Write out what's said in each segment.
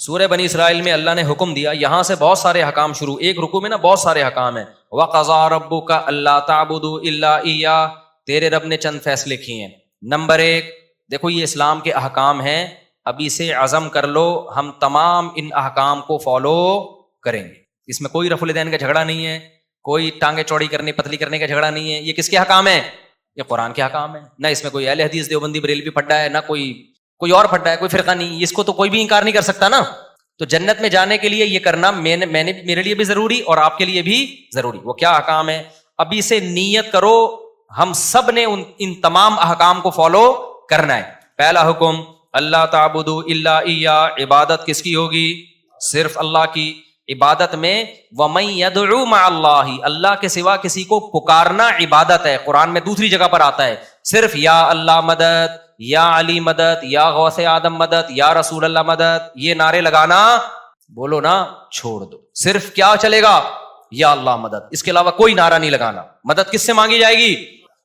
سورہ بنی اسرائیل میں اللہ نے حکم دیا، یہاں سے بہت سارے حکام شروع، ایک رکوع میں نا بہت سارے حکام ہیں. وَقَضَىٰ رَبُّكَ أَلَّا تَعْبُدُوا إِلَّا إِيَّاهُ، تیرے رب نے چند فیصلے کیے ہیں. نمبر 1، دیکھو یہ اسلام کے احکام ہیں، ابھی سے عزم کر لو ہم تمام ان احکام کو فالو کریں گے. اس میں کوئی رفع الدین کا جھگڑا نہیں ہے، کوئی ٹانگیں چوڑی کرنے پتلی کرنے کا جھگڑا نہیں ہے. یہ کس کے حکام ہیں؟ یہ قرآن کے حکام ہیں. نہ اس میں کوئی اہل حدیث دیوبندی بریلوی پھڈا ہے، نہ کوئی اور پھڈا ہے، کوئی فرقہ نہیں. اس کو تو کوئی بھی انکار نہیں کر سکتا نا. تو جنت میں جانے کے لیے یہ کرنا میرے لیے بھی ضروری اور آپ کے لیے بھی ضروری. وہ کیا احکام ہے؟ ابھی سے نیت کرو ہم سب نے ان تمام احکام کو فالو کرنا ہے. پہلا حکم اللہ تعبدوا الا ایاہ، عبادت کس کی ہوگی؟ صرف اللہ کی. عبادت میں وَمَن يَدْعُ مَعَ اللَّهِ، اللہ کے سوا کسی کو پکارنا عبادت ہے. قرآن میں دوسری جگہ پر آتا ہے صرف یا اللہ مدد، یا علی مدد، یا غوث آدم مدد، یا رسول اللہ مدد. یہ نعرے لگانا بولو نا چھوڑ دو. صرف کیا چلے گا؟ یا اللہ مدد، اس کے علاوہ کوئی نعرہ نہیں لگانا. مدد کس سے مانگی جائے گی؟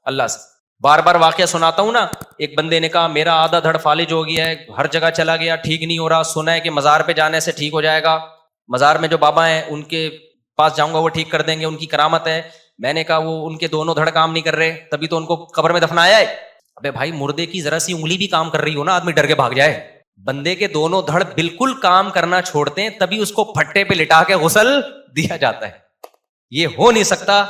اللہ سے. بار بار واقعہ سناتا ہوں نا. ایک بندے نے کہا میرا آدھا دھڑ فالج ہو گیا ہے، ہر جگہ چلا گیا ٹھیک نہیں ہو رہا، سنا ہے کہ مزار پہ جانے سے ٹھیک ہو جائے گا، مزار میں جو بابا ہیں ان کے پاس جاؤں گا وہ ٹھیک کر دیں گے، ان کی کرامت ہے. میں نے کہا وہ ان کے دونوں دھڑ کام نہیں کر رہے، تبھی تو ان کو قبر میں دفنایا ہے. ابے بھائی مردے کی ذرا سی انگلی بھی کام کر رہی ہو نا، آدمی ڈر کے بھاگ جائے. بندے کے دونوں دھڑ بالکل کام کرنا چھوڑتے ہیں تبھی اس کو پھٹے پہ لٹا کے غسل دیا جاتا ہے. یہ ہو نہیں سکتا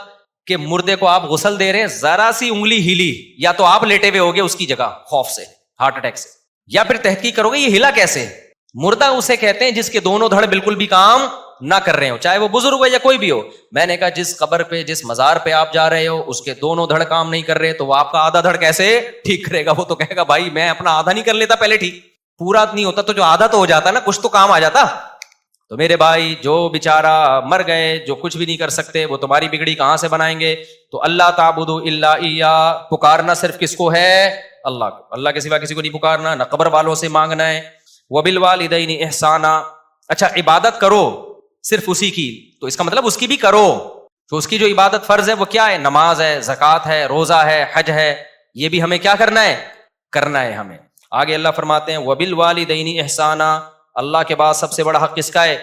کہ مردے کو آپ غسل دے رہے ہیں، ذرا سی انگلی ہلی یا تو آپ لیٹے ہوئے ہوگے اس کی جگہ خوف سے، ہارٹ اٹیک سے، یا پھر تحقیق کرو گے یہ ہلا کیسے. مردہ اسے کہتے ہیں جس کے دونوں دھڑ بالکل بھی کام نہ کر رہے ہو، چاہے وہ بزرگ ہو یا کوئی بھی ہو. میں نے کہا جس قبر پہ جس مزار پہ آپ جا رہے ہو اس کے دونوں دھڑ کام نہیں کر رہے تو وہ آپ کا آدھا دھڑ کیسے ٹھیک کرے گا؟ وہ تو کہے گا بھائی میں اپنا آدھا نہیں کر لیتا پہلے ٹھیک، پورا نہیں ہوتا تو جو آدھا تو ہو جاتا نا، کچھ تو کام آ جاتا. تو میرے بھائی جو بیچارہ مر گئے، جو کچھ بھی نہیں کر سکتے، وہ تمہاری بگڑی کہاں سے بنائیں گے؟ تو اللہ تعبدوا الا ایاہ، پکارنا صرف کس کو ہے؟ اللہ کو. اللہ کے سوا کسی کو نہیں پکارنا، نہ قبر والوں سے مانگنا ہے. وبالوالدین احسانا، اچھا عبادت کرو صرف اسی کی، تو اس کا مطلب اس کی بھی کرو. تو اس کی جو عبادت فرض ہے وہ کیا ہے؟ نماز ہے، زکوٰۃ ہے، روزہ ہے، حج ہے. یہ بھی ہمیں کیا کرنا ہے؟ کرنا ہے ہمیں. آگے اللہ فرماتے ہیں وبالوالدین احسانا، اللہ کے بعد سب سے بڑا حق کس کا ہے؟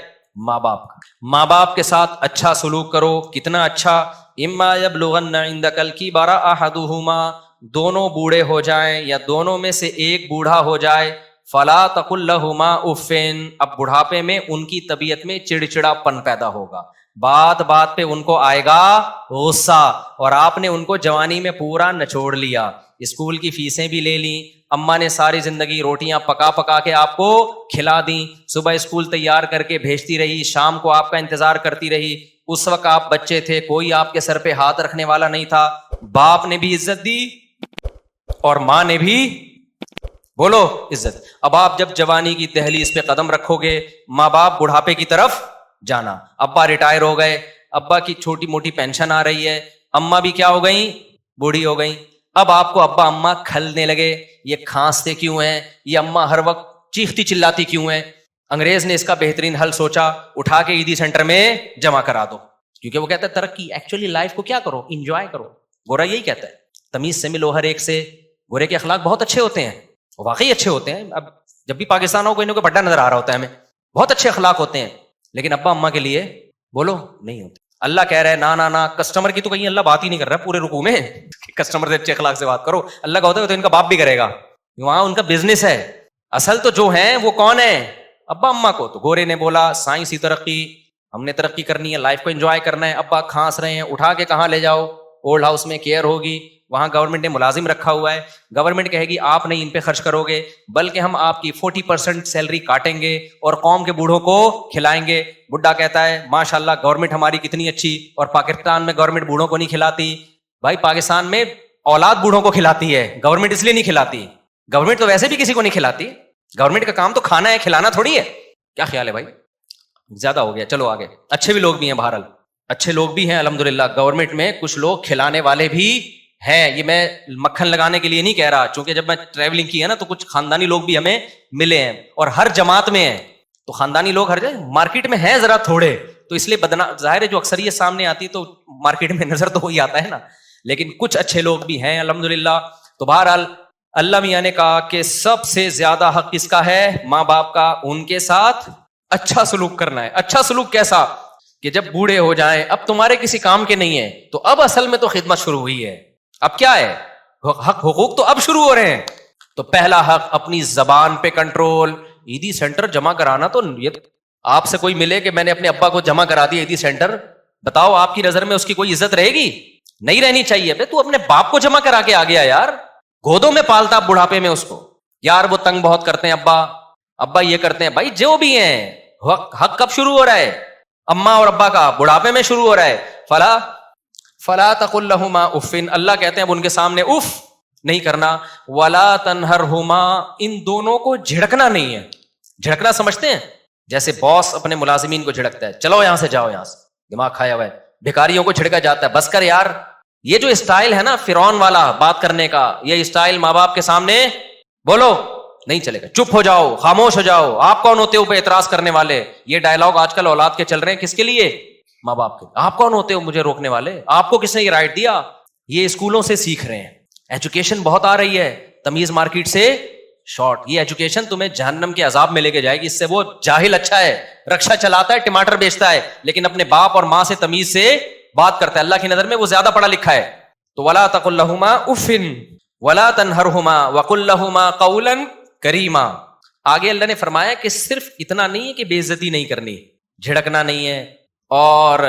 ماں باپ کا. ماں باپ کے ساتھ اچھا سلوک کرو. کتنا اچھا؟ اما یبلغن عندک الکبر احدہما، دونوں بوڑھے ہو جائیں یا دونوں میں سے ایک بوڑھا ہو جائے، فلا تقل لہما اف، اب بڑھاپے میں ان کی طبیعت میں چڑچڑا پن پیدا ہوگا، بات بات پہ ان کو آئے گا غصہ، اور آپ نے ان کو جوانی میں پورا نچوڑ لیا، اسکول کی فیسیں بھی لے لیں، اماں نے ساری زندگی روٹیاں پکا پکا کے آپ کو کھلا دیں، صبح اسکول تیار کر کے بھیجتی رہی، شام کو آپ کا انتظار کرتی رہی. اس وقت آپ بچے تھے، کوئی آپ کے سر پہ ہاتھ رکھنے والا نہیں تھا، باپ نے بھی عزت دی اور ماں نے بھی بولو عزت. اب آپ جب جوانی کی دہلیز پہ قدم رکھو گے، ماں باپ بڑھاپے کی طرف جانا، ابا ریٹائر ہو گئے، ابا کی چھوٹی موٹی پینشن آ رہی ہے، اماں بھی کیا ہو گئیں؟ بوڑھی ہو گئیں. اب آپ کو ابا اماں کھلنے لگے، یہ کھانستے کیوں ہیں، یہ اماں ہر وقت چیختی چلاتی کیوں ہیں؟ انگریز نے اس کا بہترین حل سوچا، اٹھا کے عیدی سینٹر میں جمع کرا دو، کیونکہ وہ کہتا ہے ترقی، ایکچولی لائف کو کیا کرو؟ انجوائے کرو. گورا یہی کہتا ہے تمیز سے ملو ہر ایک سے. گورے کے اخلاق بہت اچھے ہوتے ہیں، واقعی اچھے ہوتے ہیں. اب جب بھی پاکستان ہو کوئی نہ کوئی بڑا نظر آ رہا ہوتا ہے ہمیں، بہت اچھے اخلاق ہوتے ہیں، لیکن ابا اماں کے لیے بولو نہیں ہوتے. اللہ کہہ رہا ہے نا نا، کسٹمر کی تو کہیں اللہ بات ہی نہیں کر رہا پورے رکوع میں کہ کسٹمر سے اچھے اخلاق سے بات کرو. اللہ کا ہوتا ہے تو ان کا باپ بھی کرے گا، وہاں ان کا بزنس ہے. اصل تو جو ہیں وہ کون ہے؟ ابا اماں کو. تو گورے نے بولا سائنسی ترقی، ہم نے ترقی کرنی ہے، لائف کو انجوائے کرنا ہے. ابا کھانس رہے ہیں، اٹھا کے کہاں لے جاؤ؟ اولڈ ہاؤس میں کیئر ہوگی، وہاں گورنمنٹ نے ملازم رکھا ہوا ہے، گورنمنٹ کہے گی آپ نہیں ان پہ خرچ کرو گے بلکہ ہم آپ کی 40% سیلری کاٹیں گے اور قوم کے بوڑھوں کو کھلائیں گے. بڈھا کہتا ہے ماشاءاللہ گورنمنٹ ہماری کتنی اچھی، اور پاکستان میں گورنمنٹ بوڑھوں کو نہیں کھلاتی. بھائی پاکستان میں اولاد بوڑھوں کو کھلاتی ہے، گورنمنٹ اس لیے نہیں کھلاتی. گورنمنٹ تو ویسے بھی کسی کو نہیں کھلاتی، گورنمنٹ کا کام تو کھانا ہے، کھلانا تھوڑی ہے. کیا خیال ہے بھائی؟ زیادہ ہو گیا، چلو آگے. اچھے بھی لوگ بھی ہیں، بہرحال اچھے لوگ بھی ہیں الحمدللہ. گورنمنٹ میں کچھ لوگ کھلانے والے بھی ہیں، یہ میں مکھن لگانے کے لیے نہیں کہہ رہا، چونکہ جب میں ٹریولنگ کی ہے نا تو کچھ خاندانی لوگ بھی ہمیں ملے ہیں اور ہر جماعت میں ہیں. تو خاندانی لوگ ہر جگہ مارکیٹ میں ہیں ذرا تھوڑے، تو اس لیے ظاہر ہے جو اکثریت سامنے آتی تو مارکیٹ میں نظر تو وہی آتا ہے نا، لیکن کچھ اچھے لوگ بھی ہیں الحمدللہ. تو بہرحال اللہ میاں نے کہا کہ سب سے زیادہ حق کس کا ہے؟ ماں باپ کا. ان کے ساتھ اچھا سلوک کرنا ہے. اچھا سلوک کیسا؟ کہ جب بوڑھے ہو جائیں، اب تمہارے کسی کام کے نہیں ہے، تو اب اصل میں تو خدمت شروع ہوئی ہے. اب کیا ہے؟ حق حقوق تو اب شروع ہو رہے ہیں. تو پہلا حق اپنی زبان پہ کنٹرول. عیدی سینٹر جمع کرانا، تو یہ آپ سے کوئی ملے کہ میں نے اپنے ابا کو جمع کرا دیا عیدی سینٹر، بتاؤ آپ کی نظر میں اس کی کوئی عزت رہے گی؟ نہیں رہنی چاہیے. بے تو اپنے باپ کو جمع کرا کے آ گیا یار، گودوں میں پالتا بڑھاپے میں اس کو. یار وہ تنگ بہت کرتے ہیں ابا یہ کرتے ہیں. بھائی جو بھی ہیں، حق کب شروع ہو رہا ہے؟ اماں اور ابا کا بڑھاپے میں شروع ہو رہا ہے. فلا تقل لهما اف، اللہ کہتے ہیں اب ان کے سامنے اف نہیں کرنا. ولا تنہرہما، ان دونوں کو جھڑکنا نہیں ہے. جھڑکنا سمجھتے ہیں؟ جیسے باس اپنے ملازمین کو جھڑکتا ہے، چلو یہاں سے جاؤ، یہاں سے دماغ کھایا ہوا ہے. بھکاریوں کو جھڑکا جاتا ہے، بس کر یار. یہ جو اسٹائل ہے نا فرعون والا بات کرنے کا، یہ اسٹائل ماں باپ کے سامنے بولو نہیں چلے گا. چپ ہو جاؤ، خاموش ہو جاؤ، آپ کون ہوتے ہو پہ اعتراض کرنے والے؟ یہ ڈائلاگ آج کل اولاد کے چل رہے ہیں، کس کے لیے؟ ماں باپ کے. آپ کون ہوتے ہو مجھے روکنے والے؟ آپ کو کس نے یہ رائٹ دیا؟ یہ اسکولوں سے سیکھ رہے ہیں. ایجوکیشن بہت آ رہی ہے، تمیز مارکیٹ سے شارٹ. یہ ایجوکیشن تمہیں جہنم کے عذاب میں لے کے جائے گی. اس سے وہ جاہل اچھا ہے، رکشا چلاتا ہے، ٹماٹر بیچتا ہے، لیکن اپنے باپ اور ماں سے تمیز سے بات کرتا ہے. اللہ کی نظر میں وہ زیادہ پڑھا لکھا ہے. تو ولا تقل لهما اف ولا تنهرهما وقل لهما قولا کریما. آگے اللہ نے فرمایا کہ صرف اتنا نہیں ہے کہ بے عزتی نہیں کرنی، جھڑکنا نہیں ہے اور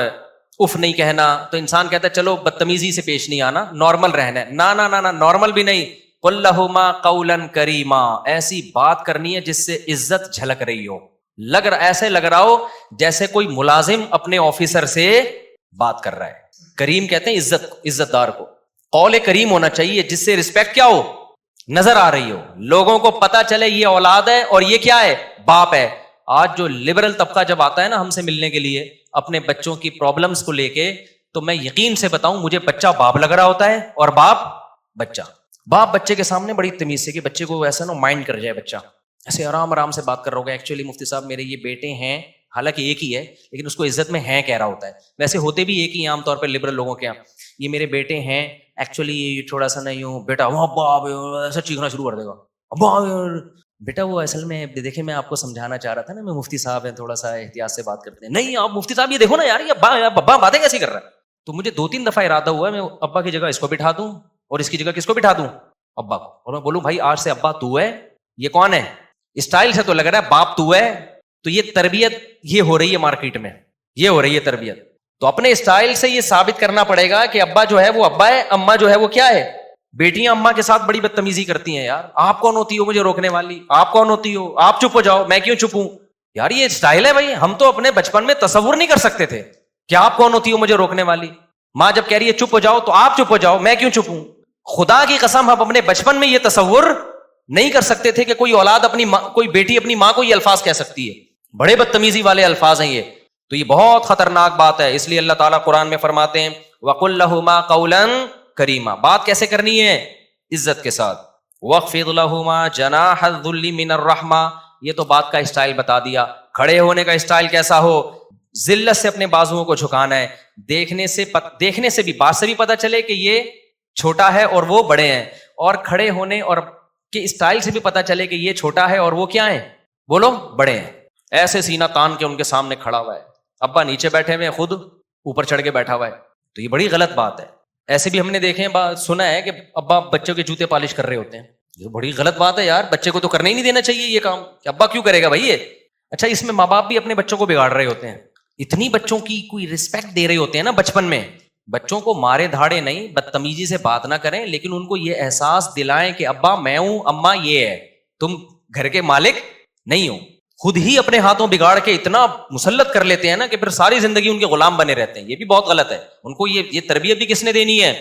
اف نہیں کہنا. تو انسان کہتا ہے چلو بدتمیزی سے پیش نہیں آنا، نارمل رہنا ہے. نہ نارمل بھی نہیں. قل لهما قولا کریما، ایسی بات کرنی ہے جس سے عزت جھلک رہی ہو. ایسے لگ رہا ہو جیسے کوئی ملازم اپنے آفیسر سے بات کر رہا ہے. کریم کہتے ہیں عزت دار کو. قول کریم ہونا چاہیے جس سے رسپیکٹ کیا ہو؟ نظر آ رہی ہو، لوگوں کو پتا چلے یہ اولاد ہے اور یہ کیا ہے؟ باپ ہے. آج جو لبرل طبقہ جب آتا ہے نا ہم سے ملنے کے لیے اپنے بچوں کی پرابلمز کو لے کے، تو میں یقین سے بتاؤں مجھے بچہ باپ لگ رہا ہوتا ہے اور باپ بچہ. باپ بچے کے سامنے بڑی تمیز سے، کہ بچے کو ایسا نہ مائنڈ کر جائے، بچہ ایسے آرام سے بات کر رہا ہوگا. ایکچولی مفتی صاحب میرے یہ بیٹے ہیں، حالانکہ ایک ہی ہے لیکن اس کو عزت میں ہیں کہہ رہا ہوتا ہے. ویسے ہوتے بھی ایک ہی عام طور پہ لبرل لوگوں کے یہاں. یہ میرے بیٹے ہیں، ایکچولی یہ تھوڑا سا نہیں ہوں بیٹا، وہ ابا ایسا چیخنا شروع کر دے گا. ابا بیٹا وہ اصل میں دیکھیں میں آپ کو سمجھانا چاہ رہا تھا نا، میں مفتی صاحب ہیں تھوڑا سا احتیاط سے بات کرتے ہیں. نہیں آپ مفتی صاحب یہ دیکھو نا یار، یہ ابا باتیں کیسی کر رہا ہے. تو مجھے 2-3 دفعہ ارادہ ہوا ہے میں ابا کی جگہ اس کو بٹھا دوں اور اس کی جگہ کس کو بٹھا دوں؟ ابا کو. اور میں بولوں بھائی آج سے ابا تو ہے، یہ کون ہے؟ اسٹائل سے تو لگ رہا ہے باپ تو ہے. تو یہ تربیت یہ ہو رہی ہے مارکیٹ میں، یہ ہو رہی ہے تربیت. تو اپنے اسٹائل سے یہ ثابت کرنا پڑے گا کہ ابا جو ہے وہ ابا ہے، اماں جو ہے وہ کیا ہے؟ بیٹیاں اماں کے ساتھ بڑی بدتمیزی کرتی ہیں. یار آپ کون ہوتی ہو مجھے روکنے والی؟ آپ کون ہوتی ہو؟ آپ چپ ہو جاؤ، میں کیوں چپ ہوں؟ یار یہ اسٹائل ہے بھائی. ہم تو اپنے بچپن میں تصور نہیں کر سکتے تھے کہ آپ کون ہوتی ہو مجھے روکنے والی. ماں جب کہہ رہی ہے چپ ہو جاؤ تو آپ چپ ہو جاؤ، میں کیوں چپ ہوں؟ خدا کی قسم ہم اپنے بچپن میں یہ تصور نہیں کر سکتے تھے کہ کوئی اولاد اپنی ماں، کوئی بیٹی اپنی ماں کو یہ الفاظ کہہ سکتی ہے. بڑے بدتمیزی والے الفاظ ہیں یہ. تو یہ بہت خطرناک بات ہے. اس لیے اللہ تعالیٰ قرآن میں فرماتے ہیں وَقُلْ لَهُمَا قَوْلًا كَرِيمًا. بات کیسے کرنی ہے؟ عزت کے ساتھ. وَاخْفِضْ لَهُمَا جَنَاحَ الذُّلِّ مِنَ الرَّحْمَةِ. یہ تو بات کا اسٹائل بتا دیا. کھڑے ہونے کا اسٹائل کیسا ہو؟ ذلت سے اپنے بازوؤں کو جھکانا ہے. دیکھنے سے بھی، بات سے بھی پتا چلے کہ یہ چھوٹا ہے اور وہ بڑے ہیں، اور کھڑے ہونے اور کے اسٹائل سے بھی پتا چلے کہ یہ چھوٹا ہے اور وہ کیا ہیں؟ بولو بڑے ہیں. ایسے سینہ تان کے ان کے سامنے کھڑا ہوا ہے، ابا نیچے بیٹھے ہوئے خود اوپر چڑھ کے بیٹھا ہوا ہے. تو یہ بڑی غلط بات ہے. ایسے بھی ہم نے دیکھے سنا ہے کہ ابا بچوں کے جوتے پالش کر رہے ہوتے ہیں. یہ بڑی غلط بات ہے یار. بچے کو تو کرنے ہی نہیں دینا چاہیے یہ کام، کہ ابا کیوں کرے گا بھائی یہ. اچھا اس میں ماں باپ بھی اپنے بچوں کو بگاڑ رہے ہوتے ہیں. اتنی بچوں کی کوئی رسپیکٹ دے رہے ہوتے ہیں نا بچپن میں. بچوں کو مارے دھاڑے نہیں، بدتمیزی سے بات نہ کریں، لیکن ان کو یہ احساس دلائیں کہ ابا میں ہوں، اماں یہ ہے، تم گھر کے مالک نہیں ہو. خود ہی اپنے ہاتھوں بگاڑ کے اتنا مسلط کر لیتے ہیں نا کہ پھر ساری زندگی ان کے غلام بنے رہتے ہیں. یہ بھی بہت غلط ہے. ان کو یہ تربیت بھی کس نے دینی ہے؟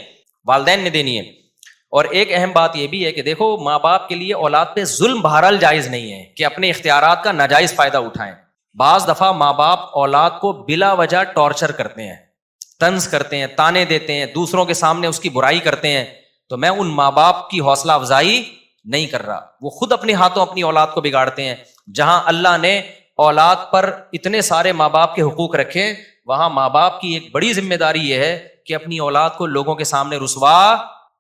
والدین نے دینی ہے. اور ایک اہم بات یہ بھی ہے کہ دیکھو ماں باپ کے لیے اولاد پہ ظلم بہرحال جائز نہیں ہے کہ اپنے اختیارات کا ناجائز فائدہ اٹھائیں. بعض دفعہ ماں باپ اولاد کو بلا وجہ ٹارچر کرتے ہیں، طنز کرتے ہیں، تانے دیتے ہیں، دوسروں کے سامنے اس کی برائی کرتے ہیں. تو میں ان ماں باپ کی حوصلہ افزائی نہیں کر رہا. وہ خود اپنے ہاتھوں اپنی اولاد کو بگاڑتے ہیں. جہاں اللہ نے اولاد پر اتنے سارے ماں باپ کے حقوق رکھے، وہاں ماں باپ کی ایک بڑی ذمہ داری یہ ہے کہ اپنی اولاد کو لوگوں کے سامنے رسوا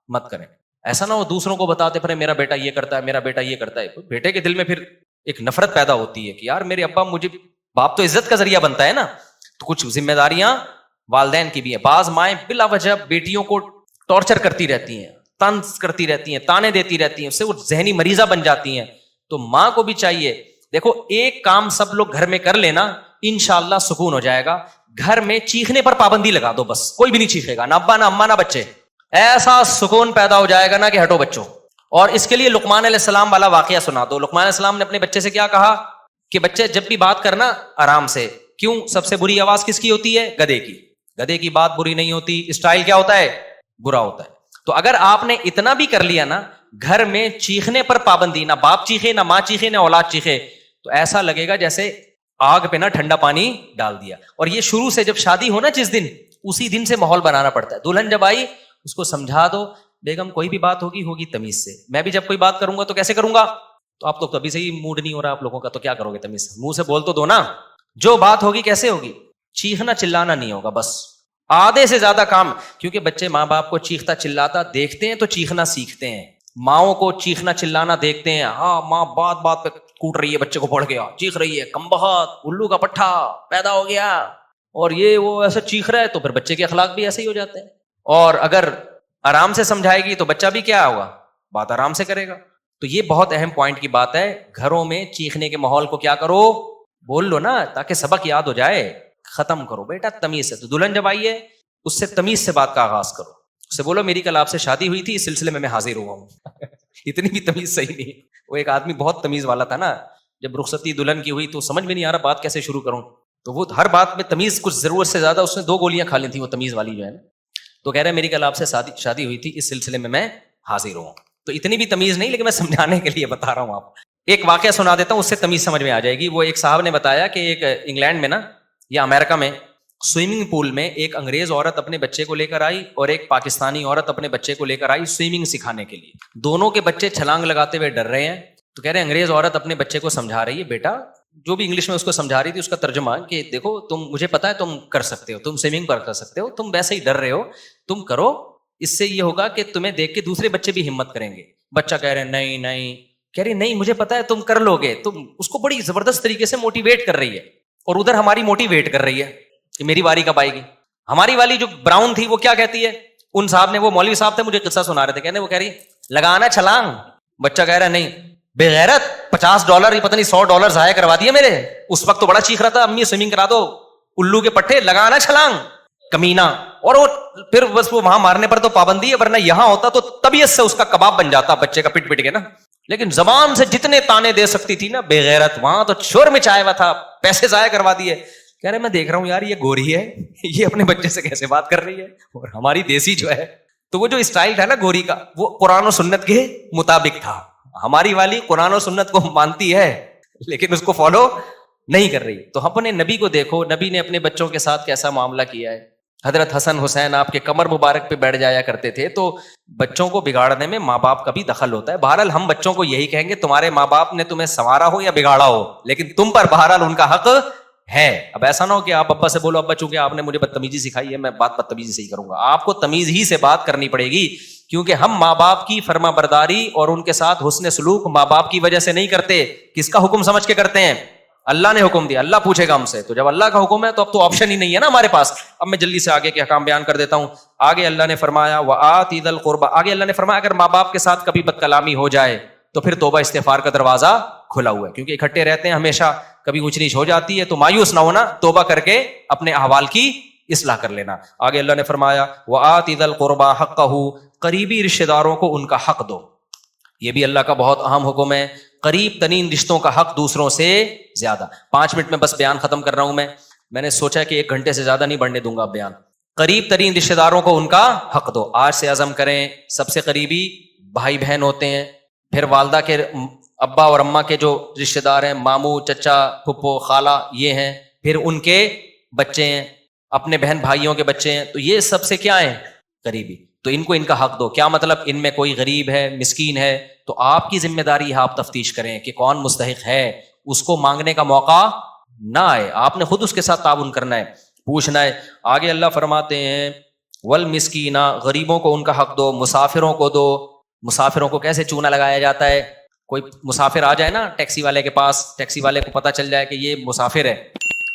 مت کریں. ایسا نہ ہو دوسروں کو بتاتے پھر میرا بیٹا یہ کرتا ہے، میرا بیٹا یہ کرتا ہے. بیٹے کے دل میں پھر ایک نفرت پیدا ہوتی ہے کہ یار میرے ابا مجھے باپ تو عزت کا ذریعہ بنتا ہے نا. تو کچھ ذمہ داریاں والدین کی بھی ہیں. بعض مائیں بلا وجہ بیٹیوں کو ٹارچر کرتی رہتی ہیں, طنز کرتی رہتی ہیں, تانے دیتی رہتی ہیں, اس سے وہ ذہنی مریضہ بن جاتی ہیں. تو ماں کو بھی چاہیے, دیکھو ایک کام سب لوگ گھر میں کر لینا, انشاءاللہ سکون ہو جائے گا. گھر میں چیخنے پر پابندی لگا دو, بس کوئی بھی نہیں چیخے گا, نہ ابا نہ اما نہ بچے, ایسا سکون پیدا ہو جائے گا نا کہ ہٹو بچوں. اور اس کے لیے لقمان علیہ السلام والا واقعہ سنا دو. لقمان علیہ السلام نے اپنے بچے سے کیا کہا کہ بچے جب بھی بات کرنا آرام سے. کیوں؟ سب سے بری آواز کس کی ہوتی ہے؟ گدھے کی. گدھے کی بات بری نہیں ہوتی, اسٹائل کیا ہوتا ہے؟ برا ہوتا ہے. تو اگر آپ نے اتنا بھی کر لیا نا, گھر میں چیخنے پر پابندی, نہ باپ چیخے نہ ماں چیخے نہ اولاد چیخے, تو ایسا لگے گا جیسے آگ پہ نا ٹھنڈا پانی ڈال دیا. اور یہ شروع سے جب شادی ہو نا جس دن, اسی دن سے ماحول بنانا پڑتا ہے. دلہن جب آئی اس کو سمجھا دو, بیگم کوئی بھی بات ہوگی تمیز سے. میں بھی جب کوئی بات کروں گا تو کیسے کروں گا؟ تو آپ تو کبھی سے ہی موڈ نہیں ہو رہا آپ لوگوں کا, تو کیا کرو گے تمیز سے؟ منہ سے بول تو دو نا. جو بات ہوگی کیسے ہوگی؟ چیخنا چلانا نہیں ہوگا, بس آدھے سے زیادہ کام. کیونکہ بچے ماں باپ کو چیختا چلاتا دیکھتے ہیں تو چیخنا سیکھتے ہیں. ماؤں کو چیخنا چلانا دیکھتے ہیں, ہاں ماں بات بات پہ کوٹ رہی ہے, بچے کو پڑھ گیا, چیخ رہی ہے, کم بخت, الو کا پٹھا پیدا ہو گیا, اور یہ وہ ایسا چیخ رہا ہے, تو پھر بچے کے اخلاق بھی ایسے ہی ہو جاتے ہیں. اور اگر آرام سے سمجھائے گی تو بچہ بھی کیا ہوگا؟ بات آرام سے کرے گا. تو یہ بہت اہم پوائنٹ کی بات ہے. گھروں میں چیخنے کے ماحول کو کیا کرو, بول لو نا, تاکہ سبق یاد ہو جائے. ختم کرو بیٹا تمیز سے. تو دلہن جب آئیے اس سے تمیز سے بات کا آغاز کرو. اس سے بولو میری کل آپ سے شادی ہوئی تھی, اس سلسلے میں حاضر ہوا ہوں. اتنی بھی تمیز صحیح نہیں. وہ ایک آدمی بہت تمیز والا تھا نا, جب رخصتی دلہن کی ہوئی تو سمجھ میں نہیں آ رہا بات کیسے شروع کروں. تو وہ ہر بات میں تمیز, کچھ ضرورت سے زیادہ اس نے 2 گولیاں کھا لی تھی وہ تمیز والی جو ہے نا. تو کہہ رہے میری کل آپ سے شادی ہوئی تھی, اس سلسلے میں حاضر ہوں. تو اتنی بھی تمیز نہیں, لیکن میں سمجھانے کے لیے بتا رہا ہوں. آپ ایک واقعہ سنا دیتا ہوں, اس سے تمیز سمجھ میں آ جائے گی. وہ ایک صاحب نے بتایا کہ ایک انگلینڈ میں نا یا امریکہ میں سوئمنگ پول میں ایک انگریز عورت اپنے بچے کو لے کر آئی اور ایک پاکستانی عورت اپنے بچے کو لے کر آئی سوئمنگ سکھانے کے لیے. دونوں کے بچے چھلانگ لگاتے ہوئے ڈر رہے ہیں. تو کہہ رہے انگریز عورت اپنے بچے کو سمجھا رہی ہے, بیٹا جو بھی انگلش میں اس کو سمجھا رہی تھی اس کا ترجمہ کہ دیکھو تم, مجھے پتا ہے تم کر سکتے ہو, تم سوئمنگ کر سکتے ہو, تم ویسے ہی ڈر رہے ہو, تم کرو, اس سے یہ ہوگا کہ تمہیں دیکھ کے دوسرے بچے بھی ہمت کریں گے. بچہ کہہ رہے نہیں نہیں, کہہ رہی نہیں مجھے پتا ہے تم کر لو گے. تم اس کو بڑی زبردست طریقے سے موٹیویٹ کر رہی ہے, اور ادھر ہماری موٹیویٹ کر رہی ہے کہ میری باری کب آئے گی. ہماری والی جو براؤن تھی وہ کیا کہتی ہے, ان صاحب نے, وہ مولوی صاحب تھے مجھے قصہ سنا رہے تھے, کہنے وہ کہہ رہی لگانا چھلانگ. بچہ کہہ رہا نہیں, بے غیرت, $50 یہ پتہ نہیں $100 ضائع کروا دیے میرے. اس وقت تو بڑا چیخ رہا تھا امی سوئمنگ کرا دو, الو کے پٹھے, لگانا چھلانگ, کمینہ. اور وہ پھر بس وہ وہاں مارنے پر تو پابندی ہے, ورنہ یہاں ہوتا تو طبیعت سے اس کا کباب بن جاتا بچے کا پٹ پٹ کے نا. لیکن زبان سے جتنے تانے دے سکتی تھی نا بے غیرت, وہاں تو شور مچایا ہوا تھا, پیسے ضائع کروا دیے. کہہ رہے میں دیکھ رہا ہوں یار یہ گوری ہے, یہ اپنے بچے سے کیسے بات کر رہی ہے, اور ہماری دیسی جو ہے. تو وہ جو اسٹائل تھا نا گوری کا, وہ قرآن و سنت کے مطابق تھا. ہماری والی قرآن و سنت کو مانتی ہے لیکن اس کو فالو نہیں کر رہی. تو اپنے نبی کو دیکھو, نبی نے اپنے بچوں کے ساتھ کیسا معاملہ کیا ہے. حضرت حسن حسین آپ کے کمر مبارک پہ بیٹھ جایا کرتے تھے. تو بچوں کو بگاڑنے میں ماں باپ کا بھی دخل ہوتا ہے. بہرحال ہم بچوں کو یہی کہیں گے تمہارے ماں باپ نے تمہیں سنوارا ہو یا بگاڑا ہو, لیکن تم پر بہرحال ان کا حق ہے. اب ایسا نہ ہو کہ آپ ابا سے بولو ابا چونکہ آپ نے مجھے بدتمیزی سکھائی ہے میں بات بدتمیزی سے ہی کروں گا. آپ کو تمیز ہی سے بات کرنی پڑے گی, کیونکہ ہم ماں باپ کی فرما برداری اور ان کے ساتھ حسن سلوک ماں باپ کی وجہ سے نہیں کرتے. کس کا حکم سمجھ کے کرتے ہیں؟ اللہ نے حکم دیا, اللہ پوچھے گا ہم سے. تو جب اللہ کا حکم ہے تو اب تو آپشن ہی نہیں ہے نا ہمارے پاس. اب میں جلدی سے آگے کے احکام بیان کر دیتا ہوں. آگے اللہ نے فرمایا وآتی ذی القربى, آگے اللہ نے فرمایا اگر ماں باپ کے ساتھ کبھی بد کلامی ہو جائے تو پھر توبہ استغفار کا دروازہ کھلا ہوا ہے, کیونکہ اکٹھے رہتے ہیں ہمیشہ, کبھی اونچ نیچ ہو جاتی ہے تو مایوس نہ ہونا, توبہ کر کے اپنے احوال کی اصلاح کر لینا. آگے اللہ نے فرمایا وآتی ذی القربى حقہ, قریبی رشتہ داروں کو ان کا حق دو. یہ بھی اللہ کا بہت اہم حکم ہے, قریب ترین رشتوں کا حق دوسروں سے زیادہ. 5 منٹ میں بس بیان ختم کر رہا ہوں. میں نے سوچا کہ 1 گھنٹے سے زیادہ نہیں بڑھنے دوں گا بیان. قریب ترین رشتہ داروں کو ان کا حق دو. آج سے عزم کریں, سب سے قریبی بھائی بہن ہوتے ہیں, پھر والدہ کے ابا اور اماں کے جو رشتہ دار ہیں, ماموں چچا پھپھو خالہ یہ ہیں, پھر ان کے بچے ہیں, اپنے بہن بھائیوں کے بچے ہیں, تو یہ سب سے کیا ہیں؟ قریبی. تو ان کو ان کا حق دو. کیا مطلب؟ ان میں کوئی غریب ہے, مسکین ہے, تو آپ کی ذمہ داری ہے آپ تفتیش کریں کہ کون مستحق ہے, اس کو مانگنے کا موقع نہ آئے, آپ نے خود اس کے ساتھ تعاون کرنا ہے, پوچھنا ہے. آگے اللہ فرماتے ہیں والمسکینہ, غریبوں کو ان کا حق دو, مسافروں کو دو. مسافروں کو کیسے چونا لگایا جاتا ہے؟ کوئی مسافر آ جائے نا ٹیکسی والے کے پاس، ٹیکسی والے کو پتہ چل جائے کہ یہ مسافر ہے،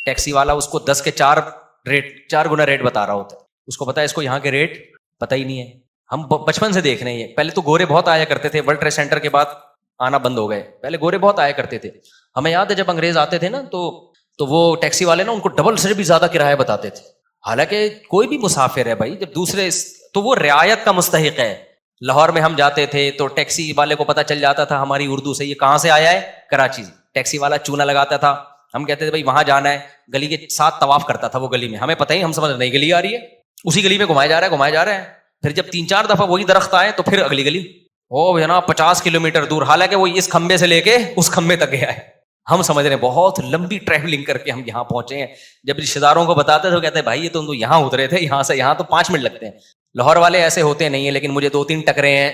ٹیکسی والا اس کو 10 کے 4 گنا ریٹ بتا رہا ہوتا ہے، اس کو پتا ہے اس کو یہاں کے ریٹ پتہ ہی نہیں ہے. ہم بچپن سے دیکھ رہے ہیں، پہلے تو گورے بہت آیا کرتے تھے، ورلڈ ٹریڈ سینٹر کے بعد آنا بند ہو گئے، پہلے گورے بہت آیا کرتے تھے. ہمیں یاد ہے جب انگریز آتے تھے نا تو وہ ٹیکسی والے نا ان کو ڈبل سے بھی زیادہ کرایہ بتاتے تھے. حالانکہ کوئی بھی مسافر ہے بھائی، جب دوسرے تو وہ رعایت کا مستحق ہے. لاہور میں ہم جاتے تھے تو ٹیکسی والے کو پتہ چل جاتا تھا ہماری اردو سے یہ کہاں سے آیا ہے، کراچی. ٹیکسی والا چونا لگاتا تھا، ہم کہتے تھے بھائی وہاں جانا ہے، گلی کے 7 طواف کرتا تھا وہ گلی میں، ہمیں پتہ ہی، ہم سمجھ نئی گلی آ رہی ہے، اسی گلی میں گھمایا جا رہا ہے. پھر جب 3-4 دفعہ وہی درخت آئے تو پھر اگلی گلی، او جناب 50 کلومیٹر دور، حالانکہ وہ اس کھمبے سے لے کے اس کھمبے تک گیا ہے. ہم سمجھ رہے ہیں بہت لمبی ٹریولنگ کر کے ہم یہاں پہنچے ہیں. جب رشتے داروں کو بتاتے تھے کہتے ہیں بھائی یہ تو یہاں اترے تھے، یہاں سے یہاں تو 5 منٹ لگتے ہیں. لاہور والے ایسے ہوتے نہیں ہیں، لیکن مجھے 2-3 ٹکرے ہیں،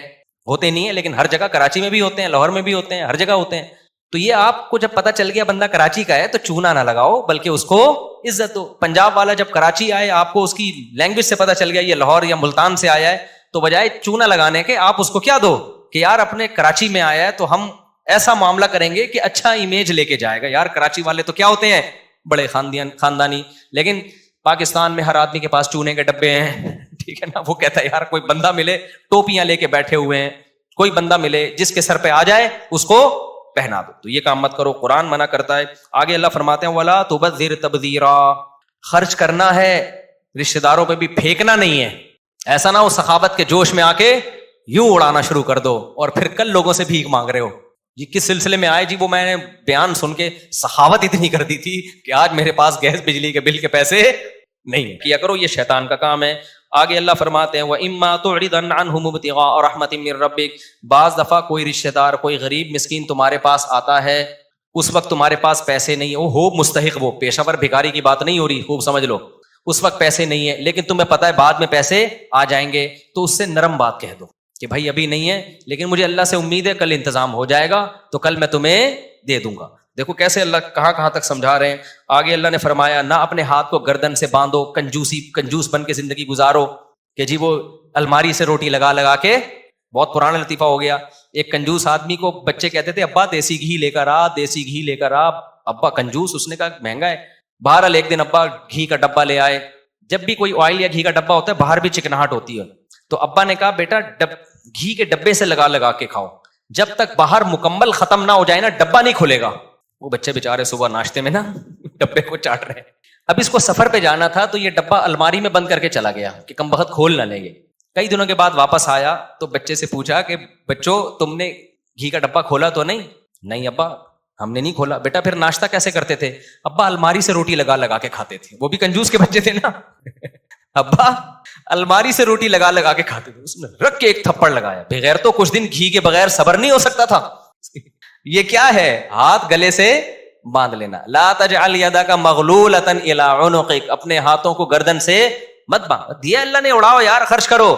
ہوتے نہیں ہیں، لیکن ہر جگہ کراچی میں بھی ہوتے ہیں، لاہور میں بھی ہوتے ہیں، ہر جگہ ہوتے ہیں. تو یہ آپ کو جب پتہ چل گیا بندہ کراچی کا ہے تو چونا نہ لگاؤ، بلکہ اس کو عزت دو. پنجاب والا جب کراچی آئے، آپ کو اس کی لینگویج سے پتہ چل گیا یہ لاہور یا ملتان سے آیا ہے، تو بجائے چونا لگانے کے آپ اس کو کیا دو کہ یار اپنے کراچی میں آیا ہے تو ہم ایسا معاملہ کریں گے کہ اچھا امیج لے کے جائے گا. یار کراچی والے تو کیا ہوتے ہیں، بڑے خاندانی. لیکن پاکستان میں ہر آدمی کے پاس چونے کے ڈبے ہیں، ٹھیک ہے نا. وہ کہتا ہے یار کوئی بندہ ملے ٹوپیاں لے کے بیٹھے ہوئے ہیں، کوئی بندہ ملے جس کے سر پہ آ جائے اس کو پہنا دو. تو یہ کام مت کرو، قرآن منع کرتا ہے. آگے اللہ فرماتے ہیں وَلَا تُبَذِّرْ تَبْذِيرًا، خرچ کرنا ہے، رشتہ داروں پہ بھی پھینکنا نہیں ہے. ایسا نہ ہو سخاوت کے جوش میں آ کے یوں اڑانا شروع کر دو اور پھر کل لوگوں سے بھیک مانگ رہے ہو. جی کس سلسلے میں آئے؟ جی وہ میں نے بیان سن کے سخاوت اتنی کر دی تھی کہ آج میرے پاس گیس بجلی کے بل کے پیسے نہیں کیا کرو، یہ شیطان کا کام ہے. آگے اللہ فرماتے ہیں وَإِمَّا تُعْرِضَنَّ عَنْهُمُ ابْتِغَاءَ رَحْمَةٍ مِّن رَّبِّكَ، بعض دفعہ کوئی رشتہ دار، کوئی غریب مسکین تمہارے پاس آتا ہے، اس وقت تمہارے پاس پیسے نہیں، وہ ہو مستحق، وہ پیشہ ور بھکاری کی بات نہیں ہو رہی، خوب سمجھ لو. اس وقت پیسے نہیں ہے لیکن تمہیں پتہ ہے بعد میں پیسے آ جائیں گے، تو اس سے نرم بات کہہ دو کہ بھائی ابھی نہیں ہے لیکن مجھے اللہ سے امید ہے کل انتظام ہو جائے گا تو کل میں تمہیں دے دوں گا. دیکھو کیسے اللہ کہاں تک سمجھا رہے ہیں. آگے اللہ نے فرمایا نہ اپنے ہاتھ کو گردن سے باندھو، کنجوس بن کے زندگی گزارو کہ جی وہ الماری سے روٹی لگا کے، بہت پرانا لطیفہ ہو گیا. ایک کنجوس آدمی کو بچے کہتے تھے ابا دیسی گھی لے کر آ، دیسی گھی لے کر آ. ابا کنجوس، اس نے کہا مہنگا ہے. بہرحال ایک دن ابا گھی کا ڈبہ لے آئے. جب بھی کوئی آئل یا گھی کا ڈبہ ہوتا ہے باہر بھی چکناہٹ ہوتی ہے، تو ابا نے کہا بیٹا گھی کے ڈبے سے لگا کے کھاؤ، جب تک باہر مکمل ختم نہ ہو جائے نا ڈبہ نہیں کھلے گا. وہ بچے بےچارے صبح ناشتے میں نا ڈبے کو چاٹ رہے ہیں. اب اس کو سفر پہ جانا تھا تو یہ ڈبہ الماری میں بند کر کے چلا گیا کہ کم بخت کھول نہ لیں گے. کئی دنوں کے بعد واپس آیا تو بچے سے پوچھا کہ بچوں تم نے گھی کا ڈبہ کھولا تو نہیں؟ نہیں ابا ہم نے نہیں کھولا. بیٹا پھر ناشتہ کیسے کرتے تھے؟ ابا الماری سے روٹی لگا کے کھاتے تھے. وہ بھی کنجوس کے بچے تھے نا. ابا الماری سے روٹی لگا کے کھاتے تھے. اس نے رکھ کے ایک تھپڑ لگایا. بغیر تو کچھ دن گھی کے بغیر صبر نہیں ہو سکتا تھا. یہ کیا ہے؟ ہاتھ گلے سے باندھ لینا. لا تجعل یدک مغلولۃ الی عنقک، اپنے ہاتھوں کو گردن سے مت باندھ. دیا اللہ نے اڑاؤ یار، خرچ کرو،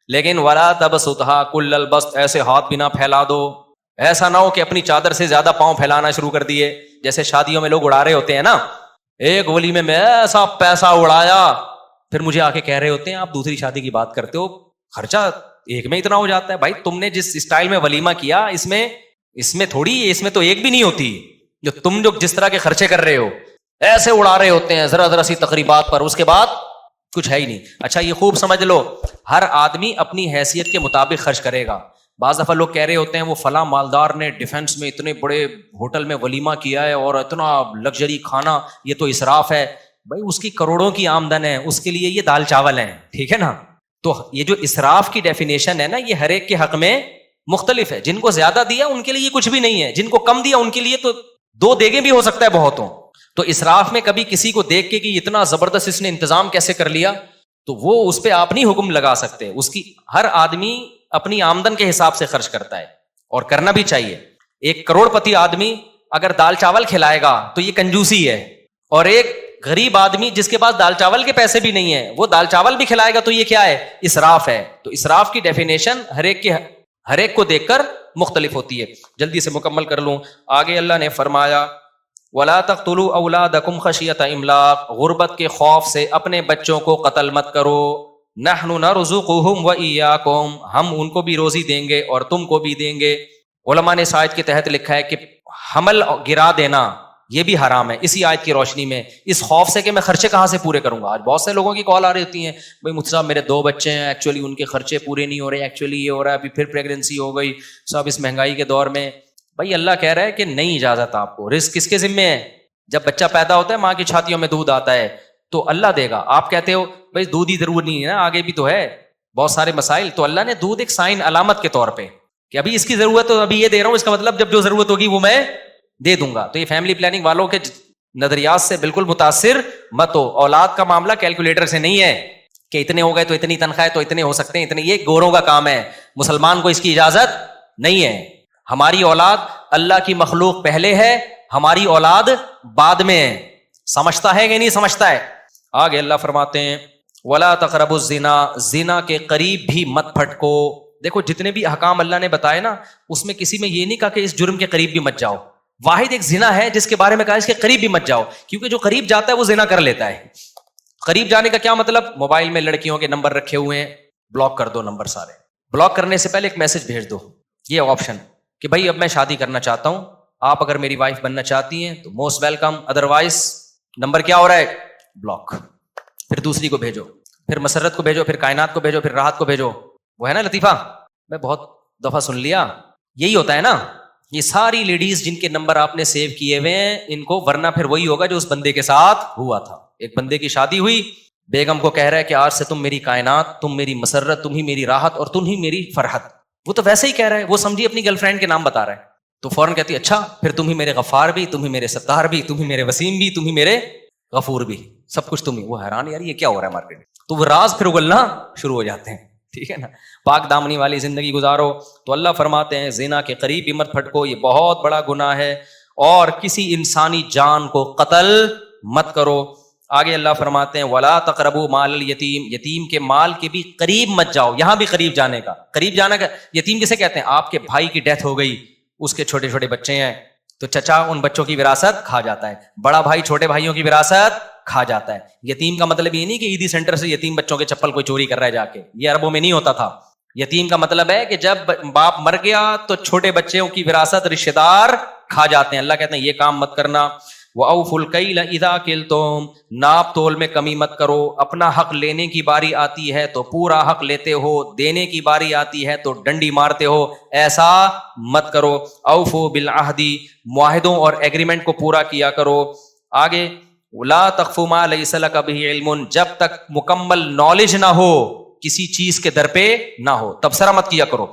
لیکن ولا تبسطھا کل البسط، ایسے ہاتھ بھی نہ پھیلا دو. ایسا نہ ہو کہ اپنی چادر سے زیادہ پاؤں پھیلانا شروع کر دیے، جیسے شادیوں میں لوگ اڑا رہے ہوتے ہیں نا. ایک ولیمے میں ایسا پیسہ اڑایا، پھر مجھے آ کے کہہ رہے ہوتے ہیں آپ دوسری شادی کی بات کرتے ہو، خرچہ ایک میں اتنا ہو جاتا ہے. بھائی تم نے جس اسٹائل میں ولیمہ کیا اس میں تھوڑی، اس میں تو ایک بھی نہیں ہوتی. جو تم جس طرح کے خرچے کر رہے ہو، ایسے اڑا رہے ہوتے ہیں ذرا سی تقریبات پر، اس کے بعد کچھ ہے ہی نہیں. اچھا یہ خوب سمجھ لو، ہر آدمی اپنی حیثیت کے مطابق خرچ کرے گا. بعض دفعہ لوگ کہہ رہے ہوتے ہیں وہ فلاں مالدار نے ڈیفنس میں اتنے بڑے ہوٹل میں ولیمہ کیا ہے اور اتنا لگژری کھانا، یہ تو اسراف ہے. بھائی اس کی کروڑوں کی آمدن ہے، اس کے لیے یہ دال چاول ہیں، ٹھیک ہے نا. تو یہ جو اسراف کی ڈیفینیشن ہے نا، یہ ہر ایک کے حق میں مختلف ہے. جن کو زیادہ دیا ان کے لیے کچھ بھی نہیں ہے، جن کو کم دیا ان کے لیے تو 2 دیگیں بھی ہو سکتا ہے بہتوں. تو اسراف میں کبھی کسی کو دیکھ کے کہ اتنا زبردست اس نے انتظام کیسے کر لیا، تو وہ اس پہ آپ نہیں حکم لگا سکتے. اس کی ہر آدمی اپنی آمدن کے حساب سے خرچ کرتا ہے اور کرنا بھی چاہیے. ایک کروڑ پتی آدمی اگر دال چاول کھلائے گا تو یہ کنجوسی ہے، اور ایک غریب آدمی جس کے پاس دال چاول کے پیسے بھی نہیں ہے وہ دال چاول بھی کھلائے گا تو یہ کیا ہے؟ اسراف ہے. تو اسراف کی ڈیفینیشن ہر ایک کو دیکھ کر مختلف ہوتی ہے. جلدی سے مکمل کر لوں. آگے اللہ نے فرمایا وَلَا تَقْتُلُوا أَوْلَادَكُمْ خَشْيَةَ إِمْلَاقٍ، غربت کے خوف سے اپنے بچوں کو قتل مت کرو. نَحْنُ نَرْزُقُهُمْ وَإِيَّاكُمْ، ہم ان کو بھی روزی دیں گے اور تم کو بھی دیں گے. علماء نے اس آیت کے تحت لکھا ہے کہ حمل گرا دینا یہ بھی حرام ہے اسی آیت کی روشنی میں، اس خوف سے کہ میں خرچے کہاں سے پورے کروں گا. آج بہت سے لوگوں کی کال آ رہی ہوتی ہیں، بھائی مجھ صاحب میرے 2 بچے ہیں، ایکچولی ان کے خرچے پورے نہیں ہو رہے، ایکچولی یہ ہو رہا ہے، ابھی پھر پریگننسی ہو گئی صاحب اس مہنگائی کے دور میں. بھائی اللہ کہہ رہا ہے کہ نہیں اجازت آپ کو، رزق کس کے ذمے ہے؟ جب بچہ پیدا ہوتا ہے ماں کی چھاتیوں میں دودھ آتا ہے تو اللہ دے گا. آپ کہتے ہو بھائی دودھ ہی ضرور نہیں ہے نا، آگے بھی تو ہے بہت سارے مسائل، تو اللہ نے دودھ ایک سائن علامت کے طور پہ کہ ابھی اس کی ضرورت ہے، ابھی یہ دے رہا ہوں، اس کا مطلب جب جو ضرورت ہوگی وہ میں دے دوں گا. تو یہ فیملی پلاننگ والوں کے نظریات سے بالکل متاثر مت ہو. اولاد کا معاملہ کیلکولیٹر سے نہیں ہے کہ اتنے ہو گئے تو اتنی تنخواہ تو اتنے ہو سکتے ہیں اتنے، یہ گوروں کا کام ہے، مسلمان کو اس کی اجازت نہیں ہے. ہماری اولاد اللہ کی مخلوق پہلے ہے، ہماری اولاد بعد میں ہے. سمجھتا ہے کہ نہیں سمجھتا ہے؟ آگے اللہ فرماتے ہیں وَلَا تَقْرَبُوا الزِّنَا، زنا کے قریب بھی مت پھٹکو. دیکھو جتنے بھی احکام اللہ نے بتائے نا اس میں کسی میں یہ نہیں کہا کہ اس جرم کے قریب بھی مت جاؤ. واحد ایک زنا ہے جس کے بارے میں کہا اس کے قریب بھی مت جاؤ، کیونکہ جو قریب جاتا ہے وہ زنا کر لیتا ہے. قریب جانے کا کیا مطلب؟ موبائل میں لڑکیوں کے نمبر رکھے ہوئے ہیں، بلاک کر دو نمبر سارے. بلاک کرنے سے پہلے ایک میسج بھیج دو، یہ آپشن کہ بھائی اب میں شادی کرنا چاہتا ہوں، آپ اگر میری وائف بننا چاہتی ہیں تو موسٹ ویلکم، ادروائز نمبر کیا ہو رہا ہے؟ بلاک. پھر دوسری کو بھیجو، پھر مسرت کو بھیجو، پھر کائنات کو بھیجو، پھر راحت کو بھیجو. وہ ہے نا لطیفہ، میں بہت دفعہ سن لیا، یہی ہوتا ہے نا. یہ ساری لیڈیز جن کے نمبر آپ نے سیو کیے ہوئے ہیں ان کو، ورنہ پھر وہی ہوگا جو اس بندے کے ساتھ ہوا تھا. ایک بندے کی شادی ہوئی، بیگم کو کہہ رہا ہے کہ آج سے تم میری کائنات، تم میری مسرت، تم ہی میری راحت اور تم ہی میری فرحت. وہ تو ویسے ہی کہہ رہا ہے، وہ سمجھی اپنی گرل فرینڈ کے نام بتا رہا ہے. تو فوراً کہتی ہے اچھا پھر تم ہی میرے غفار بھی، تم ہی میرے ستار بھی، تم ہی میرے وسیم بھی، تم ہی میرے غفور بھی، سب کچھ تم ہی. وہ حیران یار یہ کیا ہو رہا ہے مارکیٹ میں. تو وہ راز پھر اگلنا شروع ہو جاتے ہیں. ٹھیک ہے نا، پاک دامنی والی زندگی گزارو. تو اللہ فرماتے ہیں زنا کے قریب بھی مت پھٹکو، یہ بہت بڑا گناہ ہے، اور کسی انسانی جان کو قتل مت کرو. آگے اللہ فرماتے ہیں وَلَا تَقْرَبُوا مَالَ الْيَتِيمِ، یتیم کے مال کے بھی قریب مت جاؤ. یہاں بھی قریب جانے کا، قریب جانا کا یتیم کسے کہتے ہیں؟ آپ کے بھائی کی ڈیتھ ہو گئی، اس کے چھوٹے چھوٹے بچے ہیں تو چچا ان بچوں کی وراثت کھا جاتا ہے، بڑا بھائی چھوٹے بھائیوں کی وراثت کھا جاتا ہے. یتیم کا مطلب یہ نہیں کہ عیدی سینٹر سے یتیم بچوں کے چپل کوئی چوری کر رہا ہے جا کے، یہ عربوں میں نہیں ہوتا تھا. یتیم کا مطلب ہے کہ جب باپ مر گیا تو چھوٹے بچوں کی وراثت رشتہ دار کھا جاتے ہیں. اللہ کہتے ہیں یہ کام مت کرنا. وَأَوْفُوا الْكَيْلَ إِذَا كِلْتُمْ، ناپ تول میں کمی مت کرو. اپنا حق لینے کی باری آتی ہے تو پورا حق لیتے ہو، دینے کی باری آتی ہے تو ڈنڈی مارتے ہو، ایسا مت کرو. اوفوا بالعہد، معاہدوں اور ایگریمنٹ کو پورا کیا کرو. آگے لا تخف ما لیس لک بہ علم، جب تک مکمل نالج نہ ہو کسی چیز کے در پہ نہ ہو تبصرہ مت کیا کرو.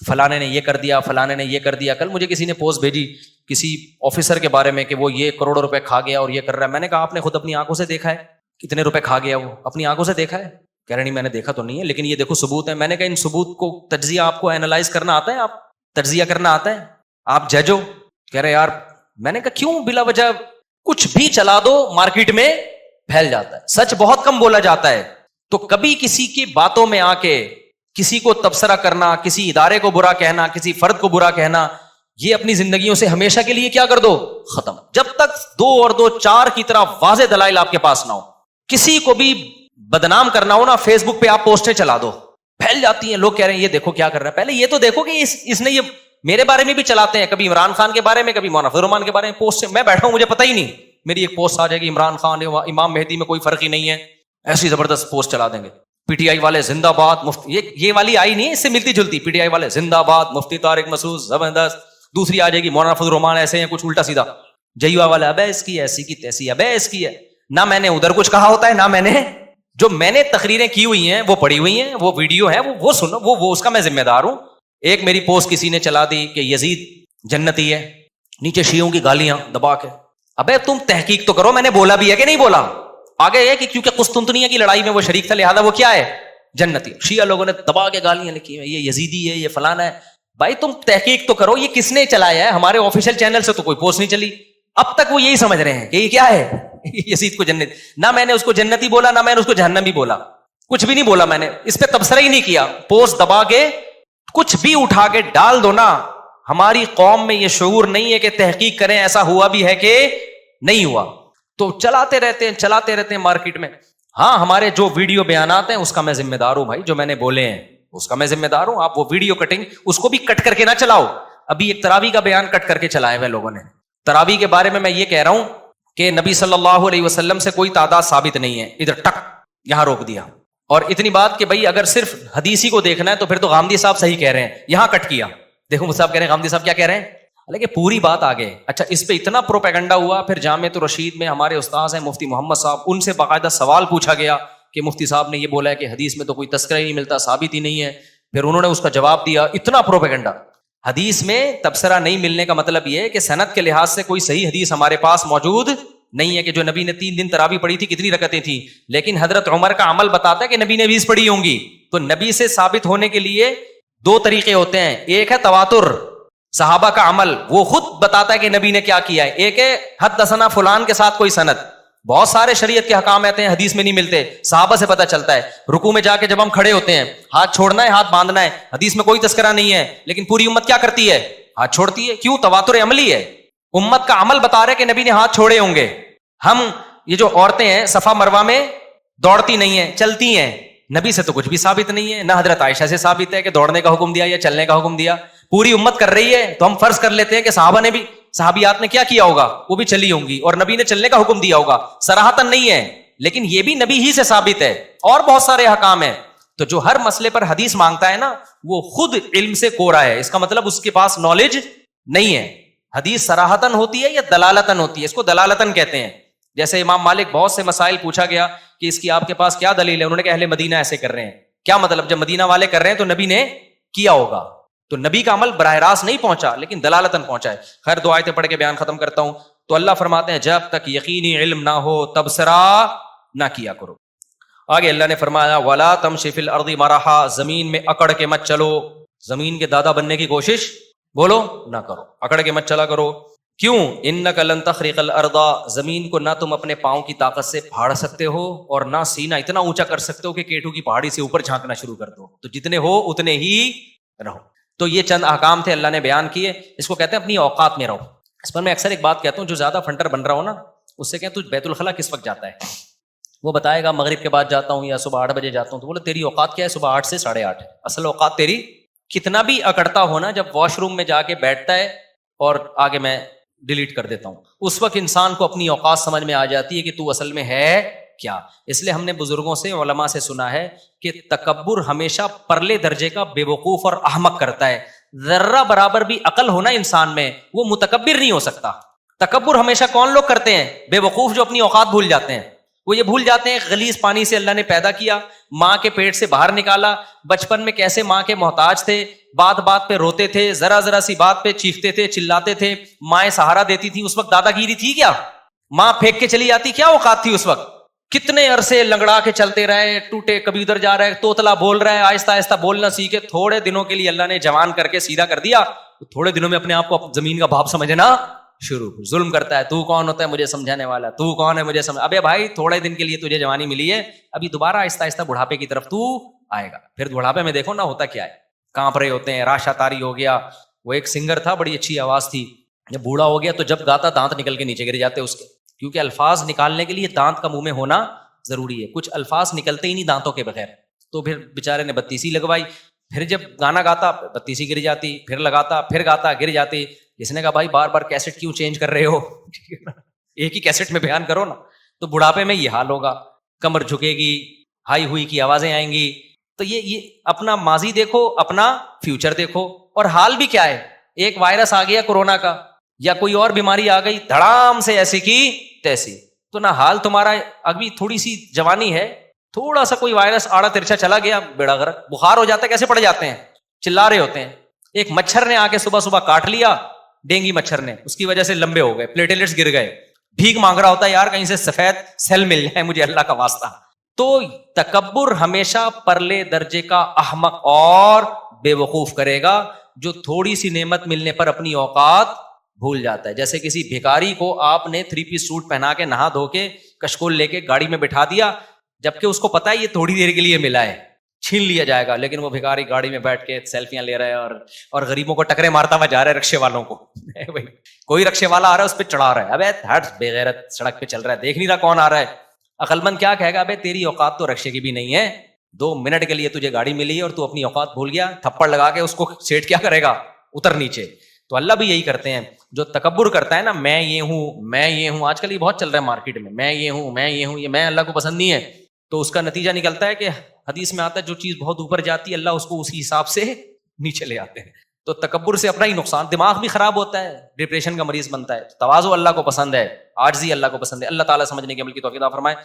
فلانے نے یہ کر دیا، فلانے نے یہ کر دیا. کل مجھے کسی نے پوسٹ بھیجی کسی آفیسر کے بارے میں کہ وہ یہ کروڑوں روپے کھا گیا اور یہ کر رہا ہے. میں نے کہا آپ نے خود اپنی آنکھوں سے دیکھا ہے کتنے روپے کھا گیا؟ وہ اپنی آنکھوں سے دیکھا ہے؟ کہہ رہے نہیں میں نے دیکھا تو نہیں ہے، لیکن یہ دیکھو ثبوت ہے. میں نے کہا ان ثبوت کو تجزیہ آپ کو اینالائز کرنا آتا ہے؟ آپ تجزیہ کرنا آتا ہے؟ آپ جج ہو؟ کہہ رہے یار. میں نے کہا کیوں بلا وجہ کچھ بھی چلا دو مارکیٹ میں پھیل جاتا ہے، سچ بہت کم بولا جاتا ہے. تو کبھی کسی کی باتوں میں آ کے کسی کو تبصرہ کرنا، کسی ادارے کو برا کہنا، کسی فرد کو برا کہنا، یہ اپنی زندگیوں سے ہمیشہ کے لیے کیا کر دو؟ ختم. جب تک 2 اور 2 4 کی طرح واضح دلائل آپ کے پاس نہ ہو. کسی کو بھی بدنام کرنا ہو نا، فیس بک پہ آپ پوسٹیں چلا دو، پھیل جاتی ہیں. لوگ کہہ رہے ہیں یہ دیکھو کیا کر رہا ہے. پہلے یہ تو دیکھو کہ اس نے یہ میرے بارے میں بھی چلاتے ہیں، کبھی عمران خان کے بارے میں، کبھی مولانا فضل الرحمان کے بارے میں پوسٹ. میں بیٹھا ہوں مجھے پتہ ہی نہیں، میری ایک پوسٹ آ جائے گی عمران خان امام مہدی میں کوئی فرق ہی نہیں ہے، ایسی زبردست پوسٹ چلا دیں گے. پی ٹی آئی والے زندہ باد، مفتی یہ والی آئی نہیں ہے، اس سے ملتی جلتی. پی ٹی آئی والے زندہ باد، مفتی طارق مسعود زبردست. دوسری آ جائے گی مولانا فضل الرحمان ایسے ہیں، کچھ الٹا سیدھا. جیوا والا ابے اس کی ایسی کی تیسی، ابے اس کی ہے. نہ میں نے ادھر کچھ کہا ہوتا ہے، نہ میں نے جو میں نے تقریریں کی ہوئی ہیں وہ پڑھی ہوئی ہیں، وہ ویڈیو ہے وہ سنو، وہ اس کا میں ذمہ دار ہوں. ایک میری پوسٹ کسی نے چلا دی کہ یزید جنتی ہے، نیچے شیعوں کی گالیاں دبا کے. ابے تم تحقیق تو کرو میں نے بولا بھی ہے کہ نہیں بولا. آگے یہ کہ کیونکہ قسطنطنیہ کی لڑائی میں وہ شریک تھا لہذا وہ کیا ہے؟ جنتی. شیعہ لوگوں نے دبا کے گالیاں لکھی ہیں، یہ یزیدی ہے، یہ فلانا ہے. بھائی تم تحقیق تو کرو یہ کس نے چلایا ہے. ہمارے آفیشیل چینل سے تو کوئی پوسٹ نہیں چلی اب تک. وہ یہی سمجھ رہے ہیں کہ یہ کیا ہے، یزید کو جنت. نہ میں نے اس کو جنتی بولا، نہ میں نے اس کو جہنمی بولا، کچھ بھی نہیں بولا. میں نے اس پہ تبصرہ ہی نہیں کیا. پوسٹ دبا کے کچھ بھی اٹھا کے ڈال دو نا. ہماری قوم میں یہ شعور نہیں ہے کہ تحقیق کریں ایسا ہوا بھی ہے کہ نہیں ہوا. تو چلاتے رہتے ہیں مارکیٹ میں. ہاں ہمارے جو ویڈیو بیانات ہیں اس کا میں ذمہ دار ہوں بھائی، جو میں نے بولے ہیں اس کا میں ذمہ دار ہوں. آپ وہ ویڈیو کٹنگ اس کو بھی کٹ کر کے نہ چلاؤ. ابھی ایک تراویح کا بیان کٹ کر کے چلائے ہوئے لوگوں نے. تراویح کے بارے میں یہ کہہ رہا ہوں کہ نبی صلی اللہ علیہ وسلم سے کوئی تعداد ثابت نہیں ہے. ادھر ٹک یہاں روک دیا. اور اتنی بات کہ بھائی اگر صرف حدیثی کو دیکھنا ہے تو پھر تو غامدی صاحب صحیح کہہ رہے ہیں, یہاں کٹ کیا. دیکھو صاحب کہہ رہے ہیں, غامدی صاحب کیا کہہ رہے ہیں, حالانکہ پوری بات آگے. اچھا اس پہ اتنا پروپیگنڈا ہوا, پھر جامعۃ الرشید میں ہمارے استاذ ہیں مفتی محمد صاحب, ان سے باقاعدہ سوال پوچھا گیا کہ مفتی صاحب نے یہ بولا ہے کہ حدیث میں تو کوئی تذکرہ ہی نہیں ملتا, ثابت ہی نہیں ہے. پھر انہوں نے اس کا جواب دیا. اتنا پروپیگنڈا. حدیث میں تبصرہ نہیں ملنے کا مطلب یہ ہے کہ سند کے لحاظ سے کوئی صحیح حدیث ہمارے پاس موجود نہیں ہے کہ جو نبی نے 3 دن تراویح پڑھی تھی کتنی رکعتیں تھیں, لیکن حضرت عمر کا عمل بتاتا ہے کہ نبی نے 20 پڑھی ہوں گی. تو نبی سے ثابت ہونے کے لیے 2 طریقے ہوتے ہیں. ایک ہے تواتر, صحابہ کا عمل, وہ خود بتاتا ہے کہ نبی نے کیا کیا ہے. ایک ہے حدثنا فلان کے ساتھ کوئی سند. بہت سارے شریعت کے حکام آتے ہیں حدیث میں نہیں ملتے, صحابہ سے پتہ چلتا ہے. رکوع میں جا کے جب ہم کھڑے ہوتے ہیں, ہاتھ چھوڑنا ہے ہاتھ باندھنا ہے, حدیث میں کوئی تذکرہ نہیں ہے, لیکن پوری امت کیا کرتی ہے, ہاتھ چھوڑتی ہے. کیوں؟ تواتر عملی ہے. امت کا عمل بتا رہے کہ نبی نے ہاتھ چھوڑے ہوں گے. ہم یہ جو عورتیں ہیں صفا مروہ میں دوڑتی نہیں ہیں, چلتی ہیں, نبی سے تو کچھ بھی ثابت نہیں ہے. نہ حضرت عائشہ سے ثابت ہے کہ دوڑنے کا حکم دیا یا چلنے کا حکم دیا. پوری امت کر رہی ہے تو ہم فرض کر لیتے ہیں کہ صحابہ نے بھی, صحابیات نے کیا کیا ہوگا, وہ بھی چلی ہوں گی, اور نبی نے چلنے کا حکم دیا ہوگا. صراحتاً نہیں ہے, لیکن یہ بھی نبی ہی سے ثابت ہے. اور بہت سارے حکام ہیں. تو جو ہر مسئلے پر حدیث مانگتا ہے نا, وہ خود علم سے کورا ہے. اس کا مطلب اس کے پاس نالج نہیں ہے. حدیث صراحتاً ہوتی ہے یا دلالتاً ہوتی ہے, اس کو دلالتاً کہتے ہیں. جیسے امام مالک بہت سے مسائل پوچھا گیا کہ اس کی آپ کے پاس کیا دلیل ہے, انہوں نے کہا اہل مدینہ ایسے کر رہے ہیں. کیا مطلب؟ جب مدینہ والے کر رہے ہیں تو نبی نے کیا ہوگا. تو نبی کا عمل براہ راست نہیں پہنچا, لیکن دلالتاً پہنچا ہے. خیر 2 آیتیں پڑھ کے بیان ختم کرتا ہوں. تو اللہ فرماتے ہیں جب تک یقینی علم نہ ہو تبصرہ نہ کیا کرو. آگے اللہ نے فرمایا وَلَا تَمْشِ فِي الْأَرْضِ مَرَحًا, زمین میں اکڑ کے مت چلو. زمین کے دادا بننے کی کوشش بولو نہ کرو, اکڑ کے مت چلا کرو. کیوں؟ انک لن تخرق الارض, زمین کو نہ تم اپنے پاؤں کی طاقت سے پھاڑ سکتے ہو اور نہ سینہ اتنا اونچا کر سکتے ہو کہ کیٹو کی پہاڑی سے اوپر جھانکنا شروع کر دو. تو جتنے ہو اتنے ہی رہو. تو یہ چند احکام تھے اللہ نے بیان کیے. اس کو کہتے ہیں اپنی اوقات میں رہو. اس پر میں اکثر ایک بات کہتا ہوں, جو زیادہ فنٹر بن رہا ہو نا, اس سے کہیں تو بیت الخلاء کس وقت جاتا ہے, وہ بتائے گا مغرب کے بعد جاتا ہوں یا صبح 8 بجے جاتا ہوں. تو بولے تیری اوقات کیا ہے, صبح 8 سے 8:30. اصل اوقات تیری کتنا بھی اکڑتا ہونا, جب واش روم میں جا کے بیٹھتا ہے اور آگے میں ڈیلیٹ کر دیتا ہوں, اس وقت انسان کو اپنی اوقات سمجھ میں آ جاتی ہے کہ تو اصل میں ہے کیا. اس لیے ہم نے بزرگوں سے, علماء سے سنا ہے کہ تکبر ہمیشہ پرلے درجے کا بے وقوف اور احمق کرتا ہے. ذرہ برابر بھی عقل ہونا انسان میں, وہ متکبر نہیں ہو سکتا. تکبر ہمیشہ کون لوگ کرتے ہیں؟ بے وقوف جو اپنی اوقات بھول جاتے ہیں. وہ یہ بھول جاتے ہیں غلیظ پانی سے اللہ نے پیدا کیا, ماں کے پیٹ سے باہر نکالا, بچپن میں کیسے ماں کے محتاج تھے, بات بات پہ روتے تھے, ذرا ذرا سی بات پہ چیختے تھے, چلاتے تھے, مائیں سہارا دیتی تھی. اس وقت دادا گیری تھی کیا؟ ماں پھینک کے چلی جاتی, کیا اوقات تھی اس وقت؟ کتنے عرصے لنگڑا کے چلتے رہے, ٹوٹے, کبھی ادھر جا رہے, توتلا بول رہا ہے, آہستہ آہستہ بولنا سیکھے. تھوڑے دنوں کے لیے اللہ نے جوان کر کے سیدھا کر دیا, تھوڑے دنوں میں اپنے آپ کو زمین کا باپ سمجھنا شروع. ظلم کرتا ہے, تو کون ہوتا ہے مجھے سمجھانے والا, تو کون ہے مجھے سمجھ. ابے بھائی تھوڑے دن کے لیے تجھے جوانی ملی ہے, ابھی دوبارہ آہستہ آہستہ بڑھاپے کی طرف تو آئے گا. پھر بڑھاپے میں دیکھو نا ہوتا کیا ہے, کانپ رہے ہوتے ہیں, راشا تاری ہو گیا. وہ ایک سنگر تھا, بڑی اچھی آواز تھی, جب بوڑھا ہو گیا تو جب گاتا دانت نکل کے نیچے گر جاتے اس کے, کیونکہ الفاظ نکالنے کے لیے دانت کا منہ میں ہونا ضروری ہے. کچھ الفاظ نکلتے ہی نہیں دانتوں کے بغیر. تو پھر بیچارے نے بتیسی لگوائی. پھر جب گانا گاتا بتیسی گر جاتی, پھر لگاتا, پھر گاتا, گر جاتی. جس نے کہا بھائی بار بار کیسٹ کیوں چینج کر رہے ہو, ایک ہی کیسٹ میں بیان کرو نا. تو بڑھاپے میں یہ حال ہوگا, کمر جھکے گی, ہائی ہوئی کی آوازیں آئیں گی. تو یہ اپنا ماضی دیکھو, اپنا فیوچر دیکھو. اور حال بھی کیا ہے, ایک وائرس آ گیا کورونا کا, یا کوئی اور بیماری آ گئی, دھڑام سے ایسی کی تیسی. تو نہ حال تمہارا, ابھی تھوڑی سی جوانی ہے, تھوڑا سا کوئی وائرس آڑا ترچا چلا گیا, بیڑا غرق, بخار ہو جاتا ہے, کیسے پڑ جاتے ہیں, چلا رہے ہوتے ہیں. ایک مچھر نے آ کے صبح صبح کاٹ لیا, ڈینگی مچھر نے, اس کی وجہ سے لمبے ہو گئے, پلیٹلیٹس گر گئے, بھیک مانگ رہا ہوتا ہے یار کہیں سے سفید سیل مل جائے مجھے اللہ کا واسطہ. تو تکبر ہمیشہ پرلے درجے کا احمق اور بے وقوف کرے گا, جو تھوڑی سی نعمت ملنے پر اپنی اوقات بھول جاتا ہے. جیسے کسی بھکاری کو آپ نے 3 پیس سوٹ پہنا کے, نہا دھو کے, کشکول لے کے گاڑی میں بٹھا دیا, جبکہ اس کو پتا ہے یہ تھوڑی دیر کے لیے ملا ہے, چھین لیا جائے گا, لیکن وہ بھکاری گاڑی میں بیٹھ کے سیلفیاں لے رہا ہے اور غریبوں کو ٹکرے مارتا ہوا جا رہا ہے, رکشے والوں کو. کوئی رکشے والا آ رہا ہے اس پہ چڑھا رہا ہے, ابے ہٹ بے غیرت, سڑک پہ چل رہا ہے, دیکھ نہیں رہا کون آ رہا ہے. عقل مند کیا کہے گا, ابے تیری اوقات تو رکشے کی بھی نہیں ہے, 2 منٹ کے لیے تجھے گاڑی ملی ہے اور تو اپنی اوقات بھول گیا. تھپڑ لگا کے اس کو سیٹ کیا کرے گا, اتر نیچے. تو اللہ بھی یہی کرتے ہیں. جو تکبر کرتا ہے نا، میں یہ ہوں، آج کل یہ بہت چل رہا ہے مارکیٹ میں یہ ہوں، یہ میں اللہ کو پسند نہیں ہے. تو اس کا نتیجہ نکلتا ہے کہ حدیث میں آتا ہے جو چیز بہت اوپر جاتی ہے اللہ اس کو اسی حساب سے نیچے لے آتے ہیں. تو تکبر سے اپنا ہی نقصان، دماغ بھی خراب ہوتا ہے، ڈپریشن کا مریض بنتا ہے. تواضع اللہ کو پسند ہے، عاجزی اللہ کو پسند ہے. اللہ تعالیٰ سمجھنے کی عمل کی توفیق عطا فرمائے.